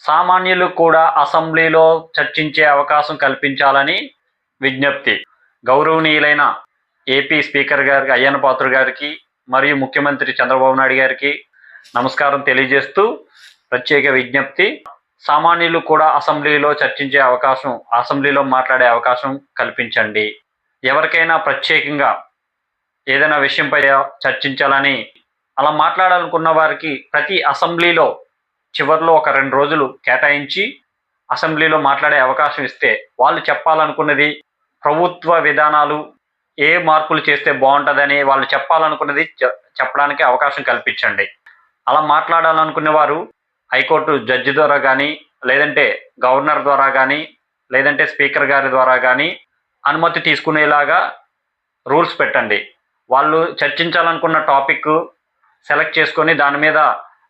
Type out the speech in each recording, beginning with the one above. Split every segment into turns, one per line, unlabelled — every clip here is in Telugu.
సామాన్యులు కూడా అసెంబ్లీలో చర్చించే అవకాశం కల్పించాలని విజ్ఞప్తి. గౌరవనీయులైన ఏపీ స్పీకర్ గారికి అయ్యన్న పాత్రుడు గారికి మరియు ముఖ్యమంత్రి చంద్రబాబు నాయుడు గారికి నమస్కారం తెలియజేస్తూ ప్రత్యేక విజ్ఞప్తి. సామాన్యులు కూడా అసెంబ్లీలో చర్చించే అవకాశం, అసెంబ్లీలో మాట్లాడే అవకాశం కల్పించండి. ఎవరికైనా ప్రత్యేకంగా ఏదైనా విషయంపై చర్చించాలని అలా మాట్లాడాలనుకున్న వారికి ప్రతి అసెంబ్లీలో చివరిలో ఒక 2 రోజులు కేటాయించి అసెంబ్లీలో మాట్లాడే అవకాశం ఇస్తే, వాళ్ళు చెప్పాలనుకున్నది, ప్రభుత్వ విధానాలు ఏ మార్పులు చేస్తే బాగుంటుందని వాళ్ళు చెప్పాలనుకున్నది చెప్పడానికి అవకాశం కల్పించండి. అలా మాట్లాడాలనుకునే వారు హైకోర్టు జడ్జి ద్వారా కానీ, లేదంటే గవర్నర్ ద్వారా కానీ, లేదంటే స్పీకర్ గారి ద్వారా కానీ అనుమతి తీసుకునేలాగా రూల్స్ పెట్టండి. వాళ్ళు చర్చించాలనుకున్న టాపిక్ సెలెక్ట్ చేసుకొని దాని మీద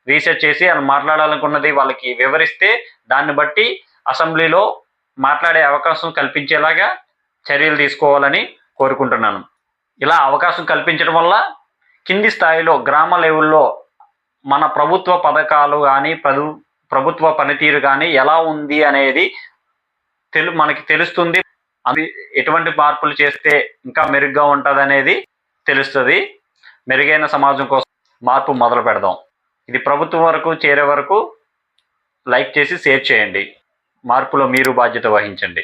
రీసెర్చ్ చేసి వాళ్ళు మాట్లాడాలనుకున్నది వాళ్ళకి వివరిస్తే, దాన్ని బట్టి అసెంబ్లీలో మాట్లాడే అవకాశం కల్పించేలాగా చర్యలు తీసుకోవాలని కోరుకుంటున్నాను. ఇలా అవకాశం కల్పించడం వల్ల కింది స్థాయిలో గ్రామ లెవెల్లో మన ప్రభుత్వ పథకాలు కానీ, ప్రభుత్వ పనితీరు కానీ ఎలా ఉంది అనేది మనకి తెలుస్తుంది. అది ఎటువంటి మార్పులు చేస్తే ఇంకా మెరుగ్గా ఉంటుంది అనేది తెలుస్తుంది. మెరుగైన సమాజం కోసం మార్పు మొదలు పెడదాం. ఇది ప్రభుత్వం వరకు చేరే వరకు లైక్ చేసి షేర్ చేయండి. మార్పులో మీరు బాధ్యత వహించండి.